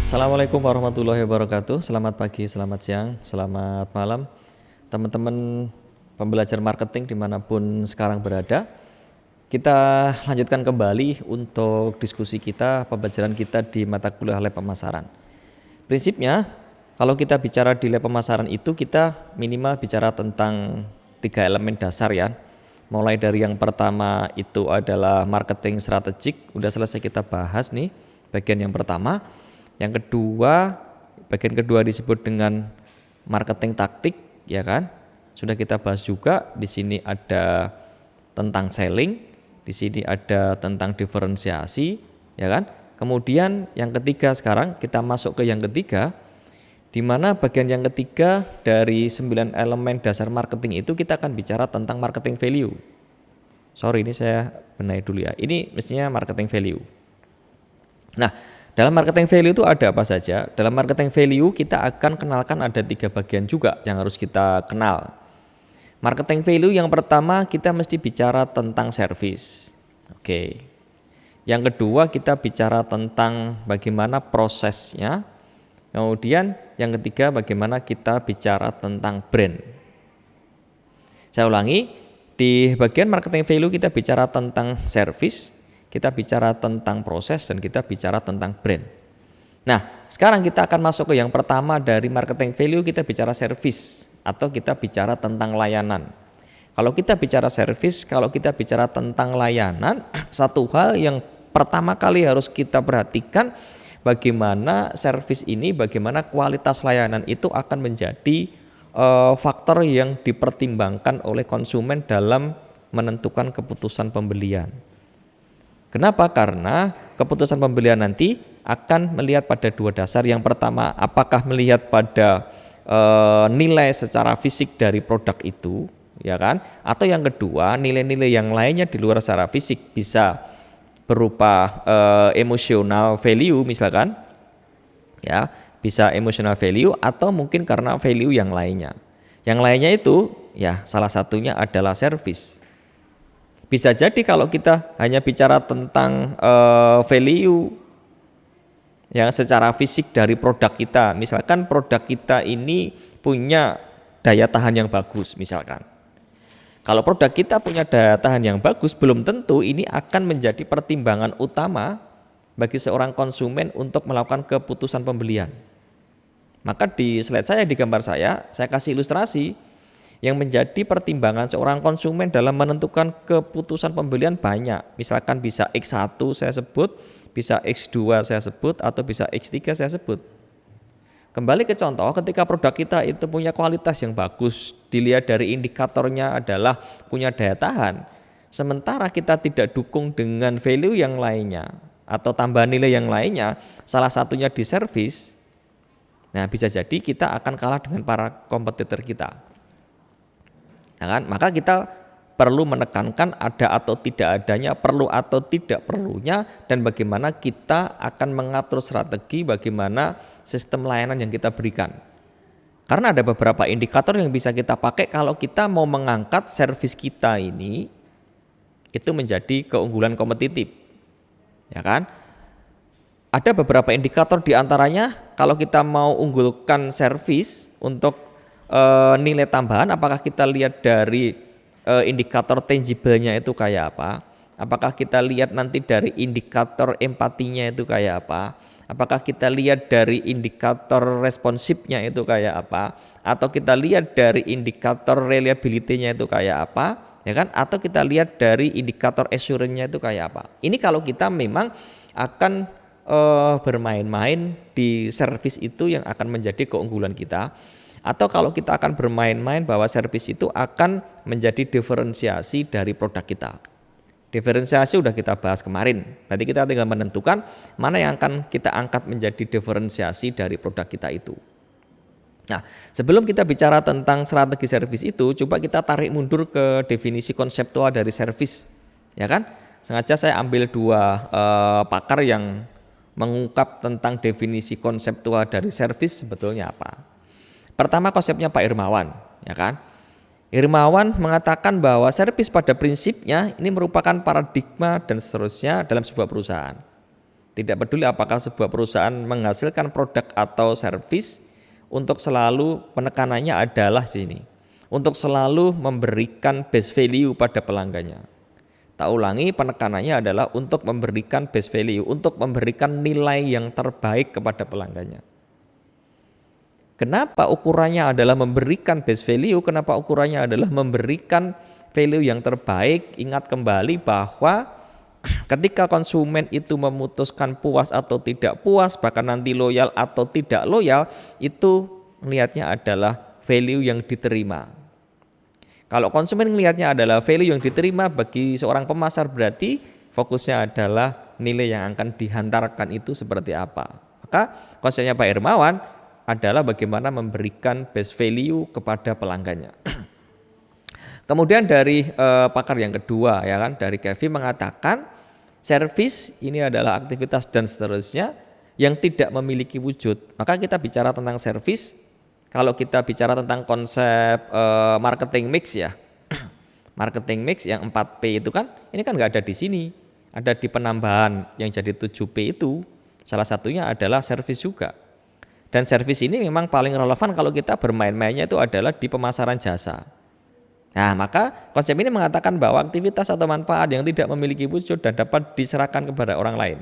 Assalamualaikum warahmatullahi wabarakatuh. Selamat pagi, selamat siang, selamat malam teman-teman pembelajar marketing dimanapun sekarang berada. Kita lanjutkan kembali untuk diskusi kita, pembelajaran kita di mata kuliah lab pemasaran. Prinsipnya, kalau kita bicara di lab pemasaran itu kita minimal bicara tentang 3 elemen dasar ya. Mulai dari yang pertama itu adalah marketing strategik, udah selesai kita bahas nih bagian yang pertama. Yang kedua, bagian kedua disebut dengan marketing taktik, ya kan? Sudah kita bahas juga. Di sini ada tentang selling, di sini ada tentang diferensiasi, ya kan? Kemudian yang ketiga sekarang kita masuk ke yang ketiga, di mana bagian yang ketiga dari 9 elemen dasar marketing itu kita akan bicara tentang marketing value. Sorry, ini saya benahi dulu ya. Ini mestinya marketing value. Nah, dalam marketing value itu ada apa saja? Dalam marketing value kita akan kenalkan ada 3 bagian juga yang harus kita kenal. Marketing value yang pertama kita mesti bicara tentang service. Oke. Yang kedua kita bicara tentang bagaimana prosesnya. Kemudian yang ketiga bagaimana kita bicara tentang brand. Saya ulangi, di bagian marketing value kita bicara tentang service, kita bicara tentang proses, dan kita bicara tentang brand. Nah, sekarang kita akan masuk ke yang pertama dari marketing value, kita bicara service atau kita bicara tentang layanan. Kalau kita bicara service, kalau kita bicara tentang layanan, satu hal yang pertama kali harus kita perhatikan bagaimana service ini, bagaimana kualitas layanan itu akan menjadi faktor yang dipertimbangkan oleh konsumen dalam menentukan keputusan pembelian. Kenapa? Karena keputusan pembelian nanti akan melihat pada 2 dasar. Yang pertama, apakah melihat pada nilai secara fisik dari produk itu, ya kan? Atau yang kedua, nilai-nilai yang lainnya di luar secara fisik, bisa berupa emotional value misalkan, ya, bisa emotional value atau mungkin karena value yang lainnya. Yang lainnya itu, ya, salah satunya adalah service. Bisa jadi kalau kita hanya bicara tentang value yang secara fisik dari produk kita, misalkan produk kita ini punya daya tahan yang bagus misalkan. Kalau produk kita punya daya tahan yang bagus, belum tentu ini akan menjadi pertimbangan utama bagi seorang konsumen untuk melakukan keputusan pembelian. Maka di slide saya, di gambar saya kasih ilustrasi. Yang menjadi pertimbangan seorang konsumen dalam menentukan keputusan pembelian banyak. Misalkan bisa X1 saya sebut, bisa X2 saya sebut, atau bisa X3 saya sebut. Kembali ke contoh, ketika produk kita itu punya kualitas yang bagus, dilihat dari indikatornya adalah punya daya tahan, sementara kita tidak dukung dengan value yang lainnya atau tambahan nilai yang lainnya, salah satunya di service, nah bisa jadi kita akan kalah dengan para kompetitor kita. Nah kan? Maka kita perlu menekankan ada atau tidak adanya, perlu atau tidak perlunya, dan bagaimana kita akan mengatur strategi bagaimana sistem layanan yang kita berikan. Karena ada beberapa indikator yang bisa kita pakai kalau kita mau mengangkat servis kita ini itu menjadi keunggulan kompetitif. Ya kan? Ada beberapa indikator diantaranya kalau kita mau unggulkan servis untuk nilai tambahan, apakah kita lihat dari indikator tangible-nya itu kayak apa? Apakah kita lihat nanti dari indikator empatinya itu kayak apa? Apakah kita lihat dari indikator responsifnya itu kayak apa? Atau kita lihat dari indikator reliability-nya itu kayak apa? Ya kan? Atau kita lihat dari indikator assurance-nya itu kayak apa? Ini kalau kita memang akan bermain-main di service itu yang akan menjadi keunggulan kita. Atau kalau kita akan bermain-main bahwa servis itu akan menjadi diferensiasi dari produk kita. Diferensiasi udah kita bahas kemarin. Berarti kita tinggal menentukan mana yang akan kita angkat menjadi diferensiasi dari produk kita itu. Nah, sebelum kita bicara tentang strategi servis itu, coba kita tarik mundur ke definisi konseptual dari servis. Ya kan? Sengaja saya ambil 2 pakar yang mengungkap tentang definisi konseptual dari servis sebetulnya apa. Pertama konsepnya Pak Irmawan, ya kan? Irmawan mengatakan bahwa servis pada prinsipnya ini merupakan paradigma dan seterusnya dalam sebuah perusahaan. Tidak peduli apakah sebuah perusahaan menghasilkan produk atau servis, untuk selalu penekanannya adalah sini. Untuk selalu memberikan best value pada pelanggannya. Tak ulangi, penekanannya adalah untuk memberikan best value, untuk memberikan nilai yang terbaik kepada pelanggannya. Kenapa ukurannya adalah memberikan best value? Kenapa ukurannya adalah memberikan value yang terbaik? Ingat kembali bahwa ketika konsumen itu memutuskan puas atau tidak puas, bahkan nanti loyal atau tidak loyal, itu melihatnya adalah value yang diterima. Kalau konsumen melihatnya adalah value yang diterima, bagi seorang pemasar berarti fokusnya adalah nilai yang akan dihantarkan itu seperti apa. Maka konsepnya Pak Hermawan adalah bagaimana memberikan best value kepada pelanggannya. Kemudian dari pakar yang kedua, ya kan, dari Kevin mengatakan servis ini adalah aktivitas dan seterusnya yang tidak memiliki wujud. Maka kita bicara tentang servis, kalau kita bicara tentang konsep marketing mix ya, marketing mix yang 4P itu kan, ini kan nggak ada di sini, ada di penambahan yang jadi 7P itu, salah satunya adalah servis juga. Dan servis ini memang paling relevan kalau kita bermain-mainnya itu adalah di pemasaran jasa. Nah, maka konsep ini mengatakan bahwa aktivitas atau manfaat yang tidak memiliki wujud dan dapat diserahkan kepada orang lain,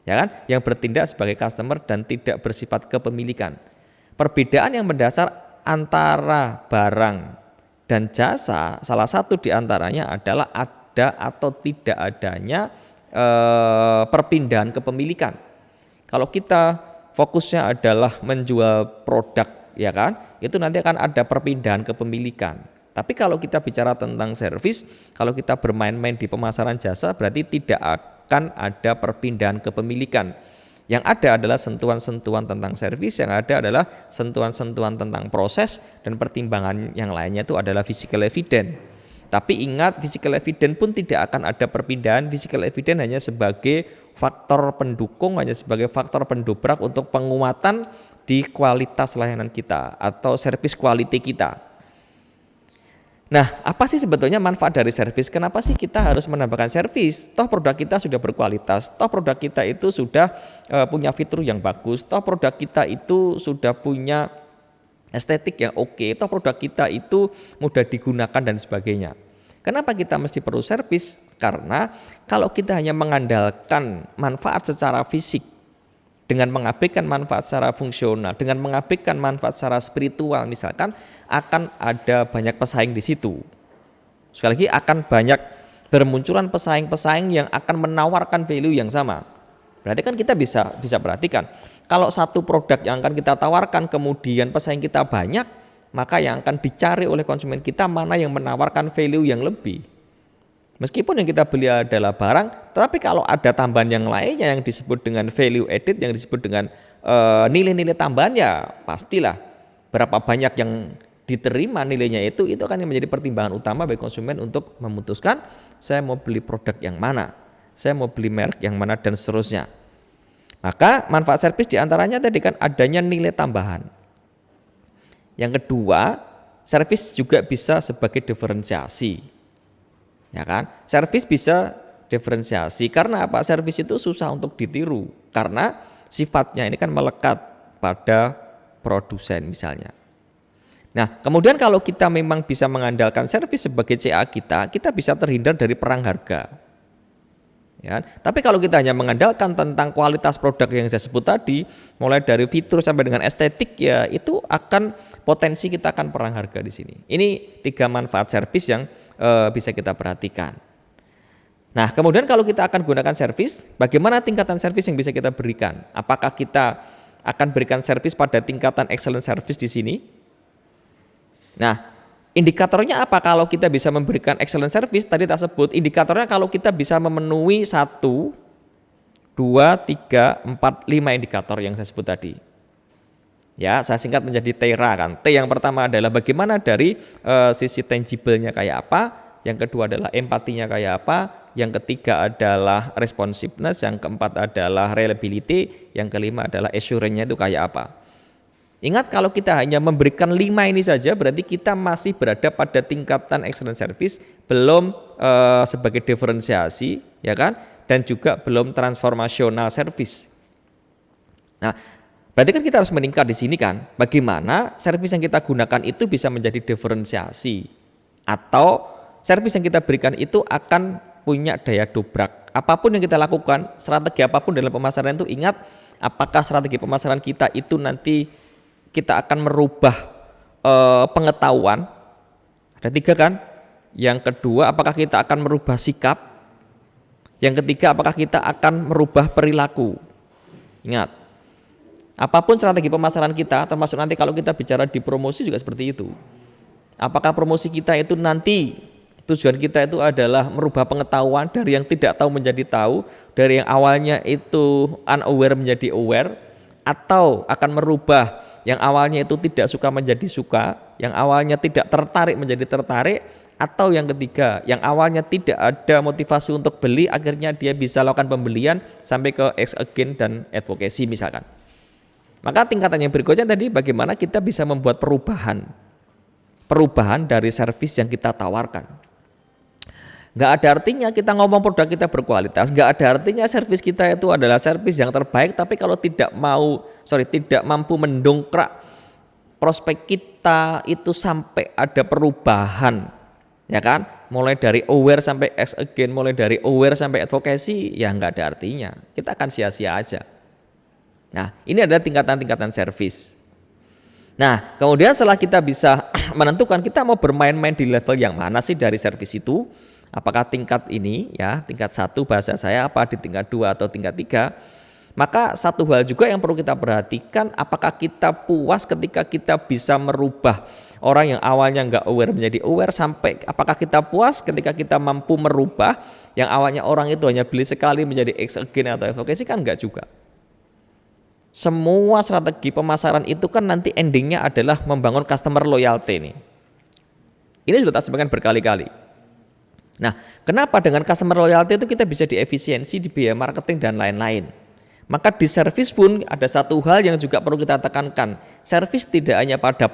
ya kan, yang bertindak sebagai customer dan tidak bersifat kepemilikan. Perbedaan yang mendasar antara barang dan jasa, salah satu diantaranya adalah ada atau tidak adanya perpindahan kepemilikan. Kalau kita fokusnya adalah menjual produk, ya kan, itu nanti akan ada perpindahan kepemilikan. Tapi kalau kita bicara tentang servis, kalau kita bermain-main di pemasaran jasa, berarti tidak akan ada perpindahan kepemilikan. Yang ada adalah sentuhan-sentuhan tentang servis, yang ada adalah sentuhan-sentuhan tentang proses, dan pertimbangan yang lainnya itu adalah physical evidence. Tapi ingat, physical evidence pun tidak akan ada perpindahan. Physical evidence hanya sebagai faktor pendukung, hanya sebagai faktor pendobrak untuk penguatan di kualitas layanan kita atau service quality kita. Nah, apa sih sebetulnya manfaat dari servis? Kenapa sih kita harus menambahkan servis? Toh produk kita sudah berkualitas, toh produk kita itu sudah punya fitur yang bagus, toh produk kita itu sudah punya estetik yang oke, toh produk kita itu mudah digunakan dan sebagainya. Kenapa kita mesti perlu servis? Karena kalau kita hanya mengandalkan manfaat secara fisik, dengan mengabaikan manfaat secara fungsional, dengan mengabaikan manfaat secara spiritual misalkan, akan ada banyak pesaing di situ. Sekali lagi akan banyak bermunculan pesaing-pesaing yang akan menawarkan value yang sama. Berarti kan kita bisa perhatikan, kalau satu produk yang akan kita tawarkan kemudian pesaing kita banyak, maka yang akan dicari oleh konsumen kita mana yang menawarkan value yang lebih. Meskipun yang kita beli adalah barang, tetapi kalau ada tambahan yang lainnya yang disebut dengan value added, yang disebut dengan nilai-nilai tambahan, ya pastilah berapa banyak yang diterima nilainya itu akan menjadi pertimbangan utama bagi konsumen untuk memutuskan saya mau beli produk yang mana, saya mau beli merek yang mana dan seterusnya. Maka manfaat servis diantaranya tadi kan adanya nilai tambahan. Yang kedua, servis juga bisa sebagai diferensiasi. Ya kan? Servis bisa diferensiasi karena apa? Servis itu susah untuk ditiru karena sifatnya ini kan melekat pada produsen misalnya. Nah, kemudian kalau kita memang bisa mengandalkan servis sebagai CA kita bisa terhindar dari perang harga. Ya, tapi kalau kita hanya mengandalkan tentang kualitas produk yang saya sebut tadi, mulai dari fitur sampai dengan estetik, ya itu akan potensi kita akan perang harga di sini. Ini 3 manfaat servis yang bisa kita perhatikan. Nah, kemudian kalau kita akan gunakan servis, bagaimana tingkatan servis yang bisa kita berikan? Apakah kita akan berikan servis pada tingkatan excellent service di sini? Nah, indikatornya apa kalau kita bisa memberikan excellent service? Tadi tak sebut, indikatornya kalau kita bisa memenuhi 1, 2, 3, 4, 5 indikator yang saya sebut tadi. Ya, saya singkat menjadi TERA kan. T yang pertama adalah bagaimana dari sisi tangible-nya kayak apa, yang kedua adalah empatinya kayak apa, yang ketiga adalah responsiveness, yang keempat adalah reliability, yang kelima adalah assurance-nya itu kayak apa. Ingat, kalau kita hanya memberikan 5 ini saja berarti kita masih berada pada tingkatan excellent service, belum sebagai diferensiasi, ya kan? dan juga belum transformational service. Nah, berarti kan kita harus meningkat di sini kan. Bagaimana servis yang kita gunakan itu bisa menjadi diferensiasi atau servis yang kita berikan itu akan punya daya dobrak. Apapun yang kita lakukan, strategi apapun dalam pemasaran itu, ingat apakah strategi pemasaran kita itu nanti kita akan merubah pengetahuan. Ada 3 kan. Yang kedua, apakah kita akan merubah sikap. Yang ketiga, apakah kita akan merubah perilaku. Ingat, apapun strategi pemasaran kita, termasuk nanti kalau kita bicara di promosi juga seperti itu. Apakah promosi kita itu nanti tujuan kita itu adalah merubah pengetahuan dari yang tidak tahu menjadi tahu, dari yang awalnya itu unaware menjadi aware, atau akan merubah yang awalnya itu tidak suka menjadi suka, yang awalnya tidak tertarik menjadi tertarik, atau yang ketiga, yang awalnya tidak ada motivasi untuk beli, akhirnya dia bisa lakukan pembelian sampai ke ex again dan advocacy misalkan. Maka tingkatan yang berikutnya tadi bagaimana kita bisa membuat perubahan dari servis yang kita tawarkan. Nggak ada artinya kita ngomong produk kita berkualitas, nggak ada artinya servis kita itu adalah servis yang terbaik, tapi kalau tidak mampu mendongkrak prospek kita itu sampai ada perubahan, ya kan? Mulai dari aware sampai ex again, mulai dari aware sampai advocacy, ya nggak ada artinya. Kita akan sia-sia aja. Nah, ini adalah tingkatan-tingkatan servis. Nah, kemudian setelah kita bisa menentukan kita mau bermain-main di level yang mana sih dari servis itu, apakah tingkat ini ya, tingkat 1 bahasa saya, apa di tingkat 2 atau tingkat 3, maka satu hal juga yang perlu kita perhatikan, apakah kita puas ketika kita bisa merubah orang yang awalnya nggak aware menjadi aware, sampai apakah kita puas ketika kita mampu merubah yang awalnya orang itu hanya beli sekali menjadi ex again atau advocacy, kan enggak juga. Semua strategi pemasaran itu kan nanti endingnya adalah membangun customer loyalty nih. Ini sudah tak sampaikan berkali-kali. Nah, kenapa dengan customer loyalty itu kita bisa diefisiensi di biaya marketing dan lain-lain. Maka di servis pun ada satu hal yang juga perlu kita tekankan. Servis tidak hanya pada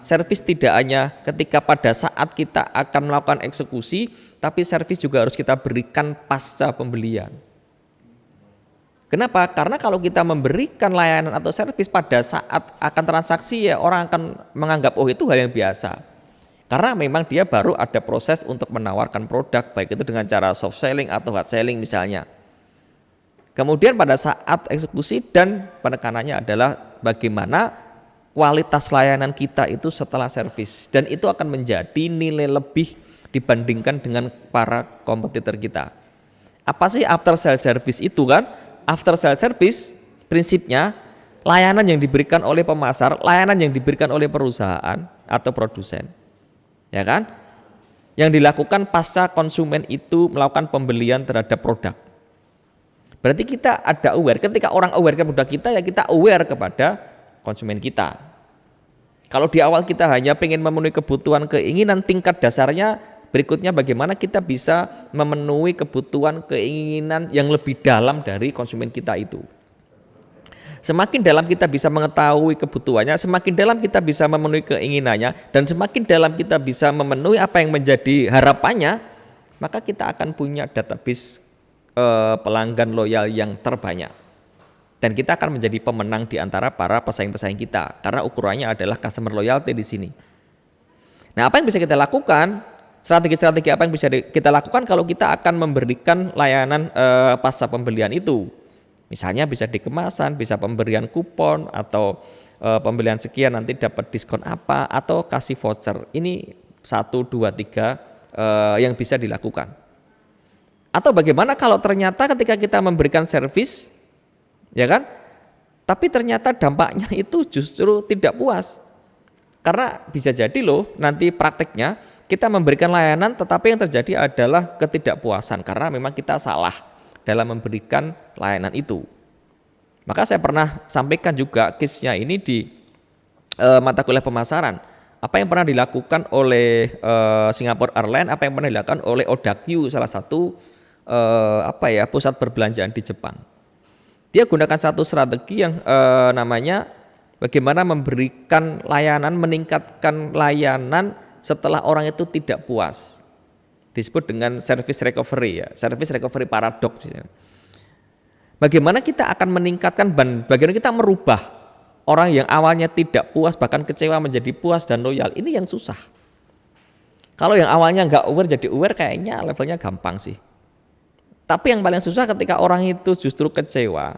servis tidak hanya ketika pada saat kita akan melakukan eksekusi, tapi servis juga harus kita berikan pasca pembelian. Kenapa? Karena kalau kita memberikan layanan atau servis pada saat akan transaksi, ya orang akan menganggap oh itu hal yang biasa. Karena memang dia baru ada proses untuk menawarkan produk, baik itu dengan cara soft selling atau hard selling misalnya. Kemudian pada saat eksekusi dan penekanannya adalah bagaimana kualitas layanan kita itu setelah servis. Dan itu akan menjadi nilai lebih dibandingkan dengan para kompetitor kita. Apa sih after sales service itu kan? After sales service prinsipnya layanan yang diberikan oleh pemasar, layanan yang diberikan oleh perusahaan atau produsen. Ya kan? Yang dilakukan pasca konsumen itu melakukan pembelian terhadap produk. Berarti kita ada aware, ketika orang aware ke produk kita, ya kita aware kepada konsumen kita. Kalau di awal kita hanya pengen memenuhi kebutuhan keinginan tingkat dasarnya, berikutnya bagaimana kita bisa memenuhi kebutuhan keinginan yang lebih dalam dari konsumen kita itu. Semakin dalam kita bisa mengetahui kebutuhannya, semakin dalam kita bisa memenuhi keinginannya, dan semakin dalam kita bisa memenuhi apa yang menjadi harapannya, maka kita akan punya database pelanggan loyal yang terbanyak. Dan kita akan menjadi pemenang di antara para pesaing-pesaing kita, karena ukurannya adalah customer loyalty di sini. Nah, apa yang bisa kita lakukan? Strategi-strategi apa yang bisa kita lakukan kalau kita akan memberikan layanan pasca pembelian itu? Misalnya bisa di kemasan, bisa pemberian kupon, atau pembelian sekian nanti dapat diskon apa, atau kasih voucher. Ini 1, 2, 3 yang bisa dilakukan. Atau bagaimana kalau ternyata ketika kita memberikan servis, ya kan, tapi ternyata dampaknya itu justru tidak puas. Karena bisa jadi loh nanti prakteknya kita memberikan layanan tetapi yang terjadi adalah ketidakpuasan karena memang kita salah dalam memberikan layanan itu. Maka saya pernah sampaikan juga case-nya ini di mata kuliah pemasaran. Apa yang pernah dilakukan oleh Singapore Airlines, apa yang pernah dilakukan oleh Odakyu, salah satu pusat perbelanjaan di Jepang. Dia gunakan satu strategi yang namanya bagaimana memberikan layanan, meningkatkan layanan setelah orang itu tidak puas. disebut dengan service recovery ya, service recovery paradox. Bagaimana kita akan meningkatkan, bagaimana kita merubah orang yang awalnya tidak puas bahkan kecewa menjadi puas dan loyal, ini yang susah. Kalau yang awalnya nggak aware jadi aware kayaknya levelnya gampang sih. Tapi yang paling susah ketika orang itu justru kecewa,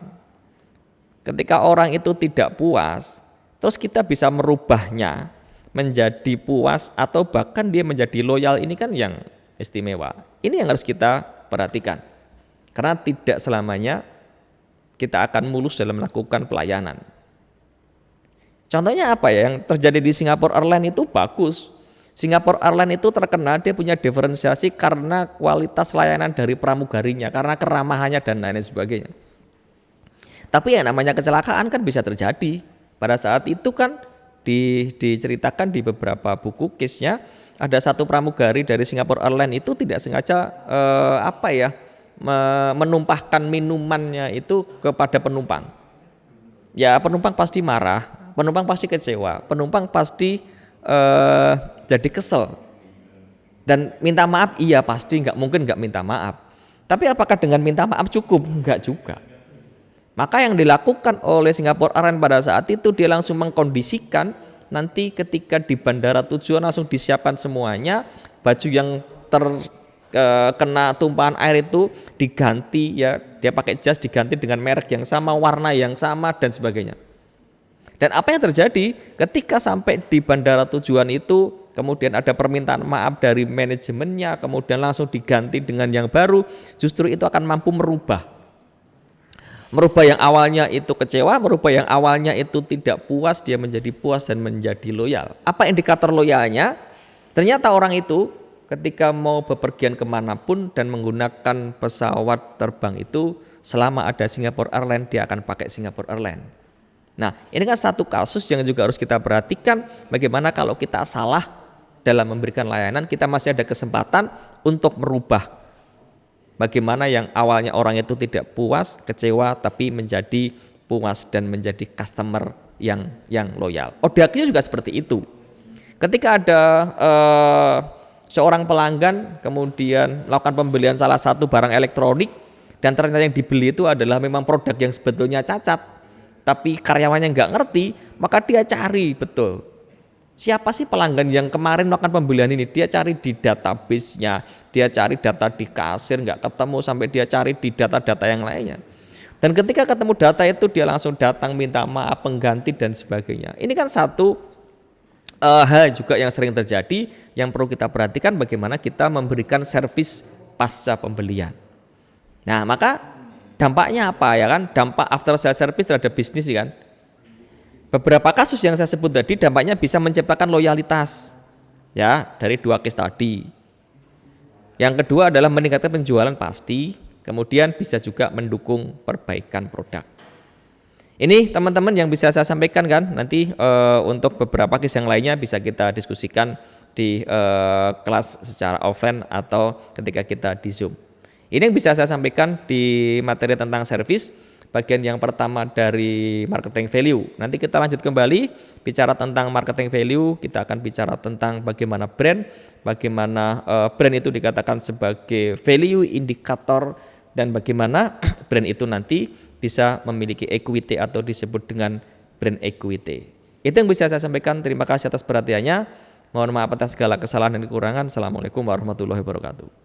ketika orang itu tidak puas, terus kita bisa merubahnya menjadi puas atau bahkan dia menjadi loyal, ini kan yang istimewa. Ini yang harus kita perhatikan. Karena tidak selamanya kita akan mulus dalam melakukan pelayanan. Contohnya apa ya, yang terjadi di Singapore Airlines itu bagus. Singapore Airlines itu terkenal dia punya diferensiasi karena kualitas layanan dari pramugarinya, karena keramahannya dan lain sebagainya. Tapi yang namanya kecelakaan kan bisa terjadi. Pada saat itu kan diceritakan di beberapa buku case-nya, ada satu pramugari dari Singapore Airlines itu tidak sengaja menumpahkan minumannya itu kepada penumpang. Ya penumpang pasti marah, penumpang pasti kecewa, penumpang pasti jadi kesel dan minta maaf. Iya pasti, nggak mungkin nggak minta maaf. Tapi apakah dengan minta maaf cukup? Enggak juga. Maka yang dilakukan oleh Singapore Airlines pada saat itu, dia langsung mengkondisikan nanti ketika di bandara tujuan langsung disiapkan semuanya, baju yang terkena tumpahan air itu diganti ya, dia pakai jas diganti dengan merek yang sama, warna yang sama dan sebagainya. Dan apa yang terjadi ketika sampai di bandara tujuan itu, kemudian ada permintaan maaf dari manajemennya, kemudian langsung diganti dengan yang baru, justru itu akan mampu merubah yang awalnya itu kecewa, merubah yang awalnya itu tidak puas, dia menjadi puas dan menjadi loyal. Apa indikator loyalnya? Ternyata orang itu ketika mau bepergian kemanapun dan menggunakan pesawat terbang itu, selama ada Singapore Airlines dia akan pakai Singapore Airlines. Nah, ini kan satu kasus yang juga harus kita perhatikan, bagaimana kalau kita salah dalam memberikan layanan, kita masih ada kesempatan untuk merubah. Bagaimana yang awalnya orang itu tidak puas, kecewa, tapi menjadi puas dan menjadi customer yang loyal. Odaknya juga seperti itu. Ketika ada seorang pelanggan kemudian melakukan pembelian salah satu barang elektronik, dan ternyata yang dibeli itu adalah memang produk yang sebetulnya cacat, tapi karyawannya nggak ngerti, maka dia cari betul. Siapa sih pelanggan yang kemarin melakukan pembelian ini? Dia cari di database-nya, dia cari data di kasir, nggak ketemu, sampai dia cari di data-data yang lainnya. Dan ketika ketemu data itu, dia langsung datang minta maaf, pengganti dan sebagainya. Ini kan satu hal juga yang sering terjadi, yang perlu kita perhatikan bagaimana kita memberikan servis pasca pembelian. Nah, maka dampaknya apa ya kan? Dampak after sales service terhadap bisnis kan. Beberapa kasus yang saya sebut tadi dampaknya bisa menciptakan loyalitas ya dari dua case tadi. Yang kedua adalah meningkatkan penjualan pasti, kemudian bisa juga mendukung perbaikan produk. Ini teman-teman yang bisa saya sampaikan kan, nanti untuk beberapa case yang lainnya bisa kita diskusikan di kelas secara offline atau ketika kita di Zoom. Ini yang bisa saya sampaikan di materi tentang service. Bagian yang pertama dari marketing value. Nanti kita lanjut kembali bicara tentang marketing value. Kita akan bicara tentang bagaimana bagaimana brand itu dikatakan sebagai value indikator, dan bagaimana brand itu nanti bisa memiliki equity atau disebut dengan brand equity. Itu yang bisa saya sampaikan. Terima kasih atas perhatiannya. Mohon maaf atas segala kesalahan dan kekurangan. Assalamualaikum warahmatullahi wabarakatuh.